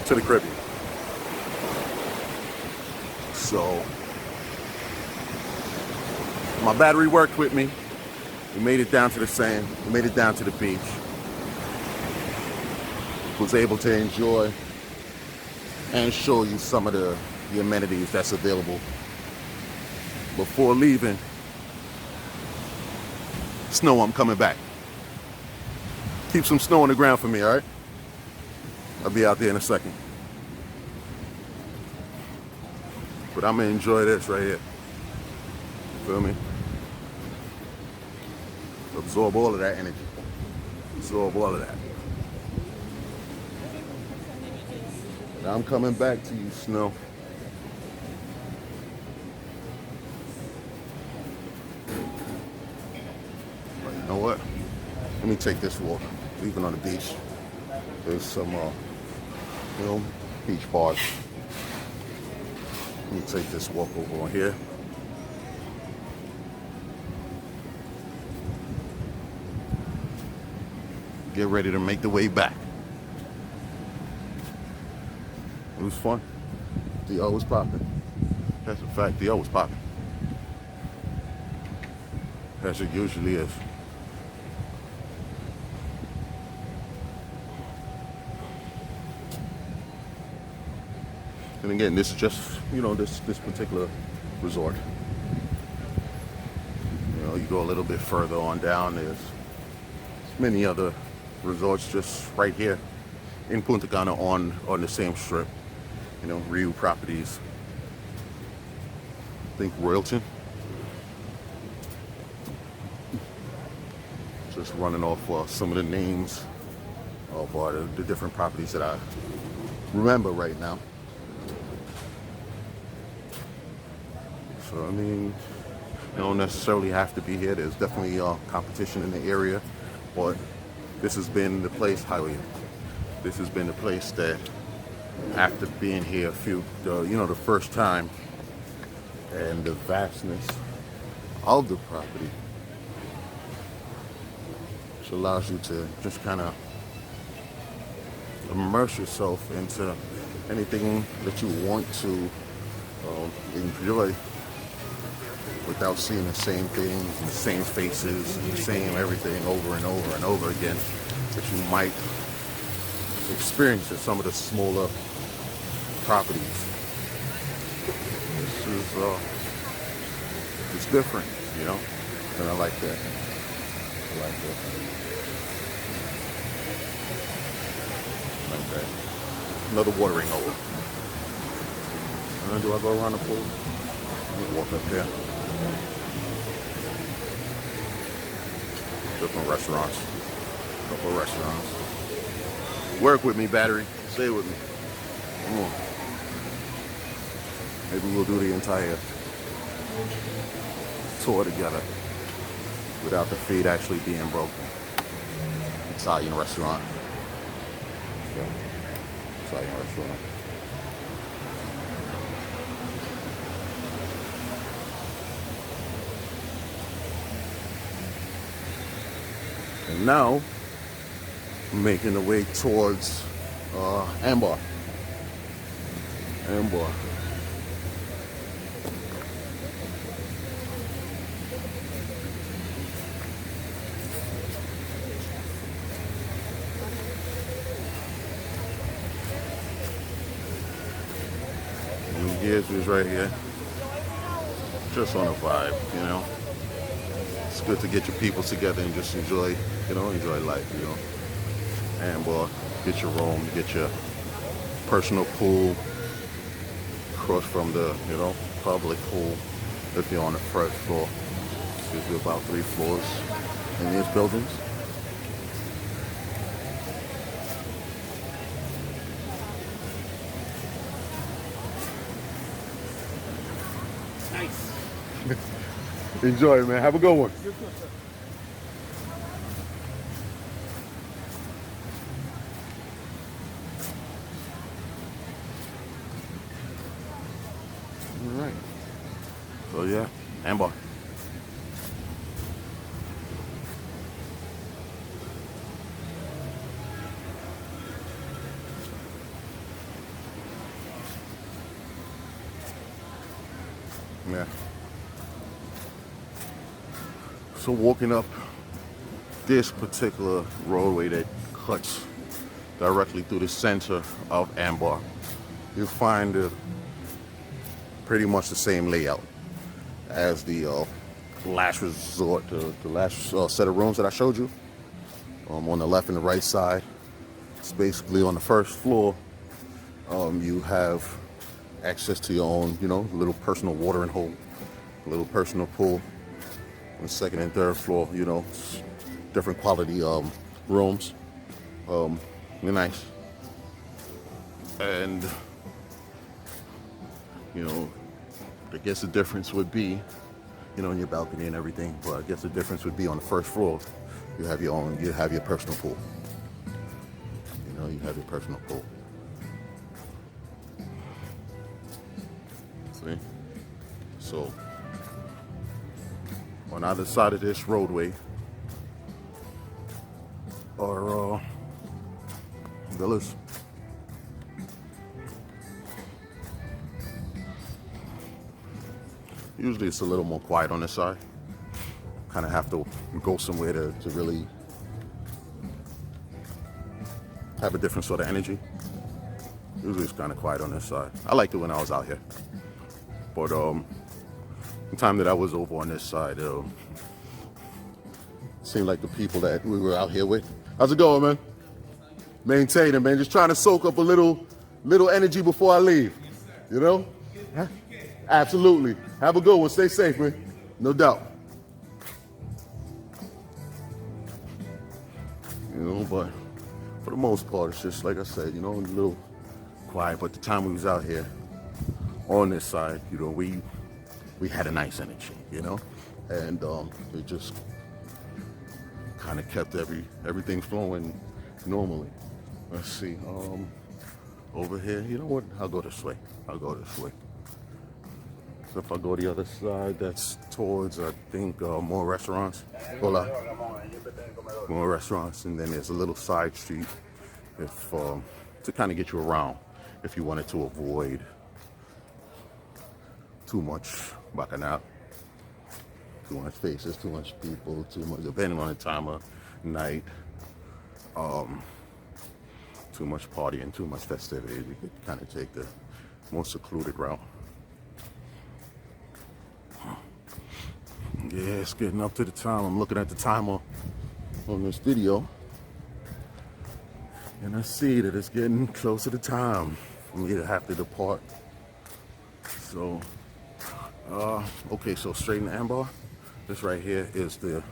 to the Caribbean. So my battery worked with me. We made it down to the sand. We made it down to the beach. Was able to enjoy and show you some of the amenities that's available. Before leaving, snow, I'm coming back. Keep some snow on the ground for me, all right? I'll be out there in a second. But I'm gonna enjoy this right here. You feel me? Absorb all of that energy. Absorb all of that. I'm coming back to you, Snow. But you know what? Let me take this walk. Leaving on the beach. There's some, beach bars. Let me take this walk over on here. Get ready to make the way back. It was fun. The O was popping. That's a fact. The O was popping. As it usually is. And again, this is just, this particular resort. You go a little bit further on down, there's many other resorts just right here in Punta Cana on the same strip. Rio properties. I think Royalton. Just running off some of the names of the different properties that I remember right now. So, you don't necessarily have to be here. There's definitely competition in the area, but this has been the place, this has been the place that, after being here the first time, and the vastness of the property, which allows you to just kind of immerse yourself into anything that you want to enjoy without seeing the same things, the same faces, the same everything over and over and over again that you might experience at some of the smaller properties. This is it's different, and I like that. I like that. Another watering hole. Do I go around the pool? Let me walk up there. Different restaurants. Couple of restaurants. Work with me, battery. Stay with me. Come on. Maybe we'll do the entire tour together without the feed actually being broken. Italian restaurant. Yeah. Italian restaurant. And now, making the way towards Ambar. Ambar. Gears is right here. Just on a vibe, you know. It's good to get your people together and just enjoy, you know, enjoy life, you know. And get your room, get your personal pool, across from the, you know, public pool. If you're on the first floor, there's usually about 3 floors in these buildings. Nice. Enjoy it, man. Have a good one. You're good, sir. All right. So yeah, Ambar. Yeah. So walking up this particular roadway that cuts directly through the center of Ambar, you'll find pretty much the same layout as the last resort, the last set of rooms that I showed you. On the left and the right side, it's basically on the first floor. You have access to your own, you know, little personal watering hole, little personal pool. On the second and third floor, you know, different quality rooms. They're nice. And, you know, I guess the difference would be, you know, in your balcony and everything, but I guess the difference would be on the first floor, you have your own, you have your personal pool. You know, you have your personal pool. See? So, on either side of this roadway are villas. Usually it's a little more quiet on this side. Kind of have to go somewhere to really have a different sort of energy. Usually it's kind of quiet on this side. I liked it when I was out here. But the time that I was over on this side, seemed like the people that we were out here with. How's it going, man? Maintaining, man. Just trying to soak up a little energy before I leave. You know? Huh? Absolutely. Have a good one. Stay safe, man. No doubt. You know, but for the most part, it's just like I said, you know, a little quiet. But the time we was out here on this side, you know, we had a nice energy, you know, and it just kind of kept everything flowing normally. Let's see, over here, you know what? I'll go this way. So if I go the other side, that's towards, I think, more restaurants. Hola. More restaurants, and then there's a little side street if to kind of get you around if you wanted to avoid too much bacchanal, too much faces, too much people, too much, depending on the time of night, too much partying, too much festivity. You could kind of take the more secluded route. Yeah, it's getting up to the time. I'm looking at the timer on this video, and I see that it's getting close to the time for me to have to depart. So, okay, so straight in Ambar, this right here is the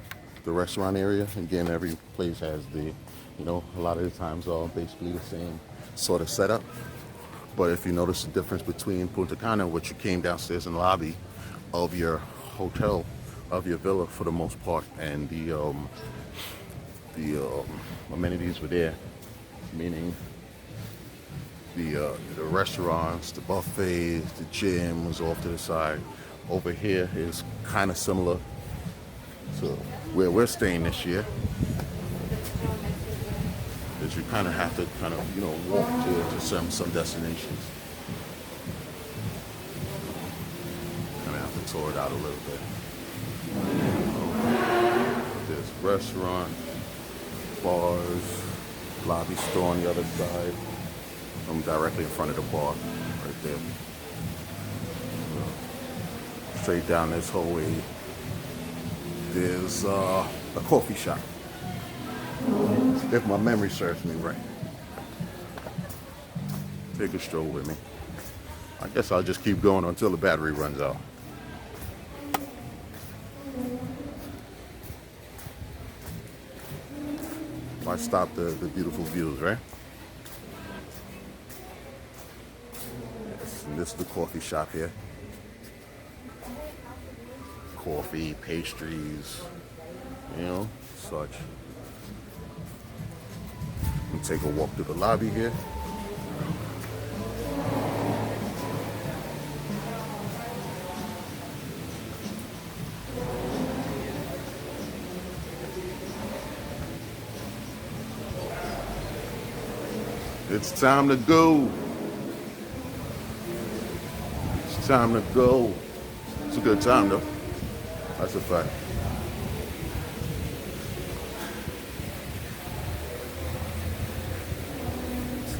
restaurant area. Again, every place has the, you You know, a lot of the times are basically the same sort of setup. But if you notice the difference between Punta Cana, which you came downstairs in the lobby of your hotel, of your villa for the most part, and the amenities were there, meaning the restaurants, the buffets, the gym was off to the side. Over here is kind of similar to where we're staying this year. Is you kind of have to walk to some destinations. Kind of have to tour it out a little bit. There's restaurant, bars, lobby store on the other side. I'm directly in front of the bar, right there. Straight down this hallway, there's a coffee shop. If my memory serves me right. Take a stroll with me. I guess I'll just keep going until the battery runs out. Why stop the beautiful views, right? Yes, and this is the coffee shop here. Coffee, pastries, such. Take a walk through the lobby here. It's time to go. It's time to go. It's a good time though. That's a fact.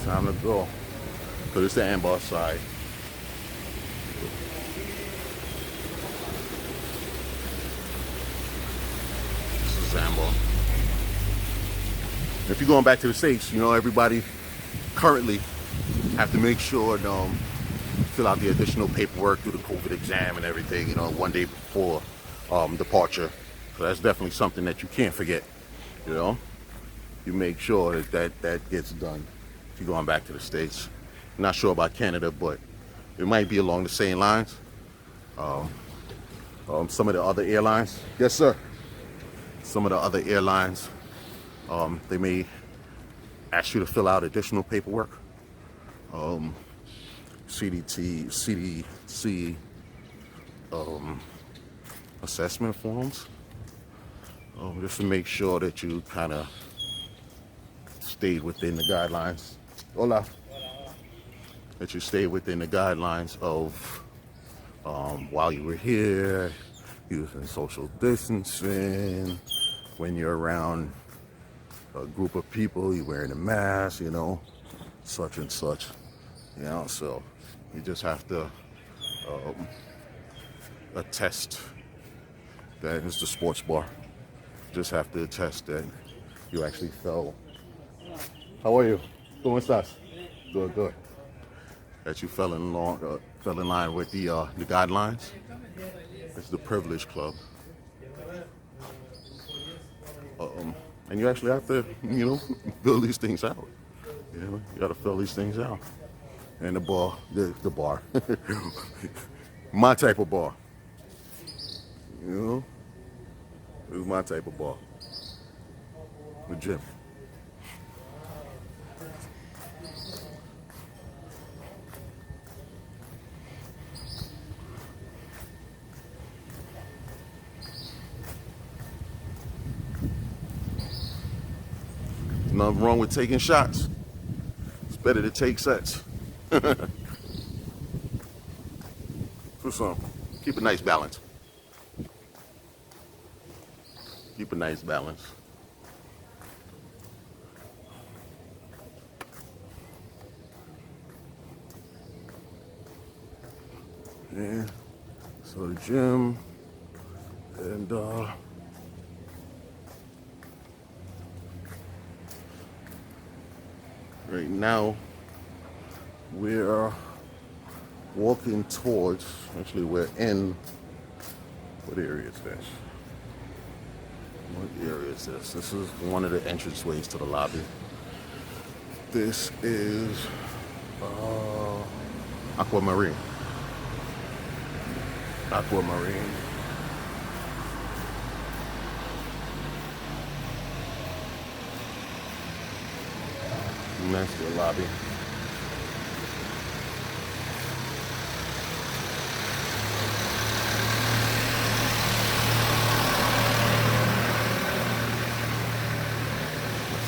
Time to go. So this is the Ambar side. This is Ambar. If you're going back to the States, everybody currently have to make sure fill out the additional paperwork through the COVID exam and everything, one day before departure. So that's definitely something that you can't forget. You make sure that gets done. If you're going back to the States. I'm not sure about Canada, but it might be along the same lines. Some of the other airlines, yes sir, some of the other airlines, they may ask you to fill out additional paperwork. CDC assessment forms, just to make sure that you kind of stayed within the guidelines. Hola. That you stay within the guidelines of while you were here, using social distancing. When you're around a group of people, you're wearing a mask, such and such. So you just have to attest that it's the sports bar. Just have to attest that you actually fell. How are you? ¿Cómo estás? Good, good. That you fell in line with the guidelines. It's the Privilege Club. And you actually have to, fill these things out. You got to fill these things out. And the bar, my type of bar. This is my type of bar. The gym. Nothing wrong with taking shots. It's better to take sets. For some. Keep a nice balance. Keep a nice balance. Yeah. So the gym and right now we're walking towards, actually we're in, what area is this? What area is this? This is one of the entranceways to the lobby. This is Aquamarine. Aquamarine. And that's the lobby.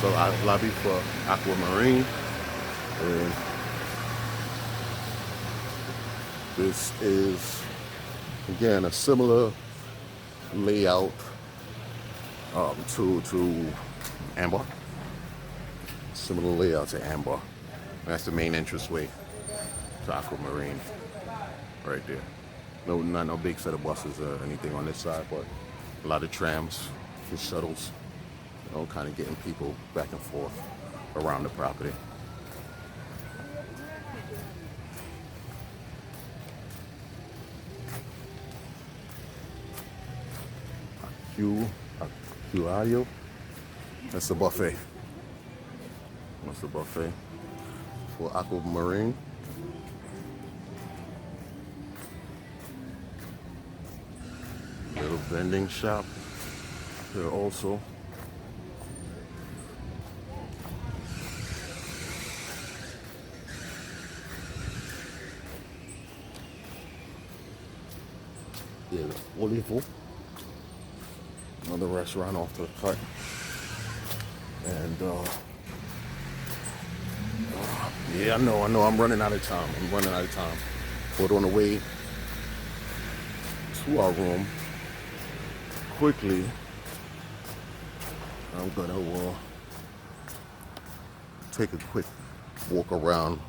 So I lobby for Aquamarine, and this is again a similar layout to Amber. Similar layout to Amber. That's the main entranceway to Aquamarine, right there. Not no big set of buses or anything on this side, but a lot of trams and shuttles. You know, kind of getting people back and forth around the property. Acuario. That's the buffet. That's the buffet for Aquamarine. Little vending shop here also. Yeah, Olivo, another restaurant off the cut, and yeah, I know, I'm running out of time. But on the way to our room, quickly, I'm gonna take a quick walk around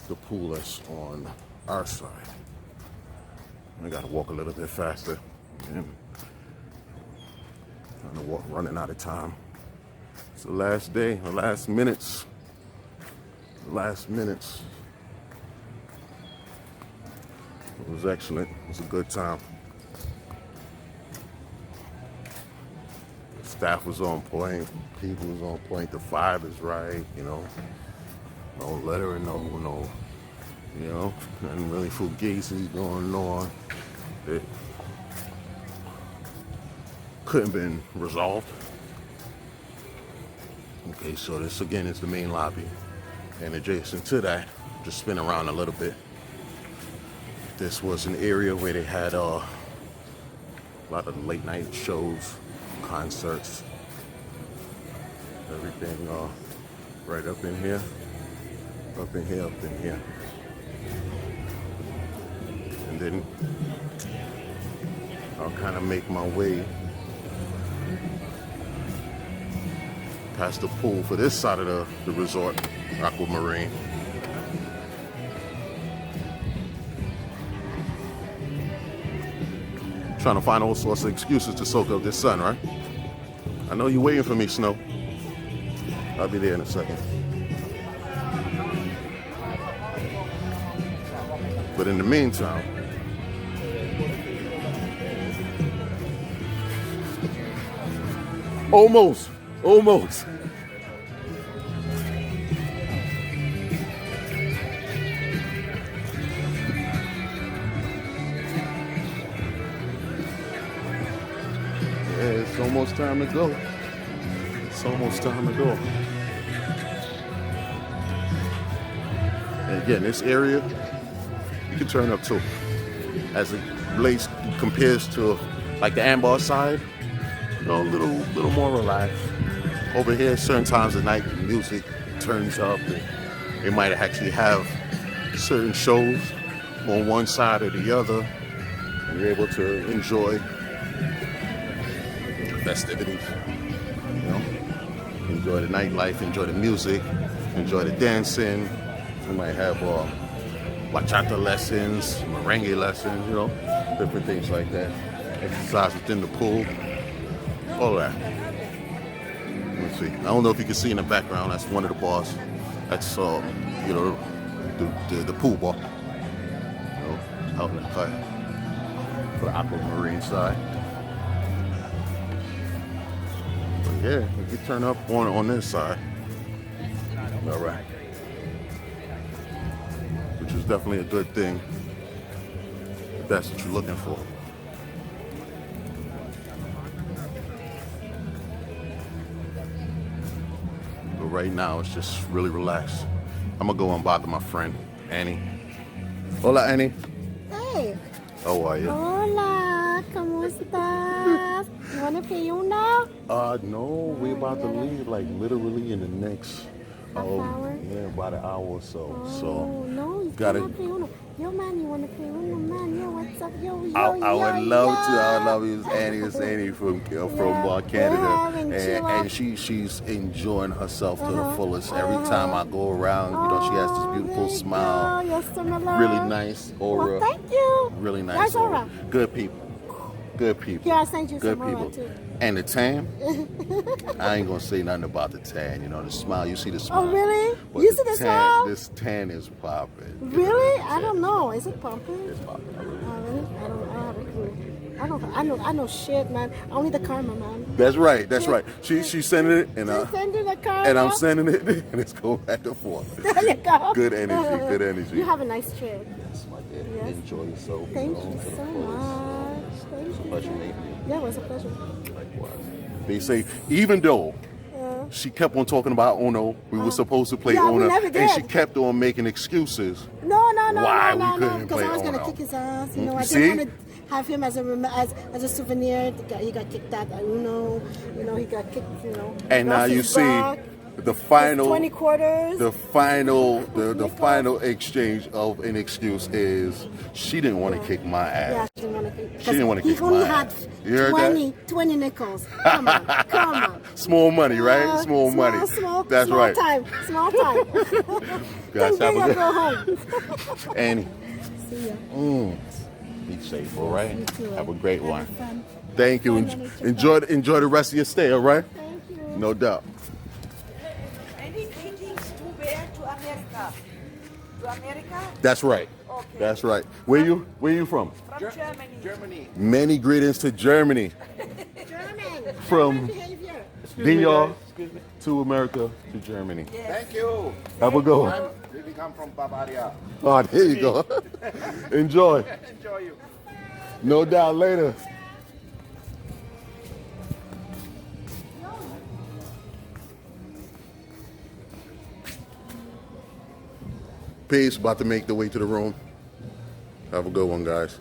the pool that's on our side. I gotta walk a little bit faster. And running out of time. It's the last day, the last minutes. It was excellent. It was a good time. The staff was on point. People was on point. The vibe is right. You know, no lettering, no. You know, nothing really fugazi going on. It couldn't have been resolved. Okay, so this again is the main lobby. And adjacent to that, just spin around a little bit. This was an area where they had a lot of late night shows, concerts, everything right up in here. And then I'll kind of make my way past the pool for this side of the resort, Aquamarine. Trying to find all sorts of excuses to soak up this sun, right? I know you're waiting for me, Snow. I'll be there in a second. But in the meantime, almost. Yeah, it's almost time to go. And again, this area, you can turn up to, as it relates, compares to like the Ambar side, you know, a little more relaxed. Over here, certain times of night, the music turns up. They might actually have certain shows on one side or the other, and you're able to enjoy the festivities. You know, enjoy the nightlife, enjoy the music, enjoy the dancing. We might have bachata lessons, merengue lessons, you know, different things like that. Exercise within the pool, all that. Let's see. I don't know if you can see in the background. That's one of the bars. That's you know, the pool bar. You know, out in the cut for the Aquamarine side. Yeah, you can turn up on this side. All right. Which is definitely a good thing if that's what you're looking for. But right now, it's just really relaxed. I'm gonna go and bother my friend, Annie. Hola, Annie. Hey. How are you? Hola, ¿cómo estás? You wanna pay uno? No, we're about to leave like literally in the next hour? Yeah, about an hour or so. Oh, So no, you gotta cannot pay uno. Yo, man, you wanna pay uno, man? Yo, what's up? Yo, I would love to. I would love it. It's Annie from Canada, and she's enjoying herself to the fullest. Every time I go around, you know, she has this beautiful smile. Yes, similar. Really nice aura. Well, thank you. Really nice That's aura. aura. Good people. Good people. Here, I'll send you Good some people. aura too. And the tan, I ain't gonna say nothing about the tan. You know, the smile. You see the smile. Oh, really? But You see the smile? This tan is popping. Really? I don't know. Is it pumping? It's popping. Really? I don't have a clue. I know shit, man. Only the karma, man. That's right. That's right. She's sending it, and Sending the karma. and I'm sending it, and it's going back and forth. There you go. Good energy. Good energy. You have a nice trip. Yes, my dear. Yes. Enjoy yourself. Thank you so much. Thank you. Pleasure meeting you. Yeah, it was a pleasure. Likewise. They say even though she kept on talking about Uno, we were supposed to play yeah, we Uno, never and did. she kept on making excuses. No, Why we couldn't because play I was gonna Uno. kick his ass. You know, I See? didn't want to have him as a souvenir. He got kicked out at Uno. You know, he got kicked. You know. And now lost you his see dog, the his final 20 quarters. the final exchange of an excuse is she didn't want to kick my ass. Yeah, she didn't want to kick. She didn't want to kick He only my had ass. You heard 20 nickels. Come on, come on. Small money, right? Small money. That's small right. Small time. Guys, have a good. Go home. Annie. See ya. Be safe, all right? You too. Have a great Have one. fun. Thank you. Enjoy the rest of your stay, all right? Thank you. No doubt. Any greetings to where? To America? To America? That's right. Okay. That's right. Where you from? From Germany. Many greetings to Germany. German. From Behavior. DR to America to Germany. Thank you. Have a good one. I'm really come from Bavaria. Oh, there you go. Enjoy. Enjoy you. No doubt later. Peace. About to make the way to the room. Have a good one, guys.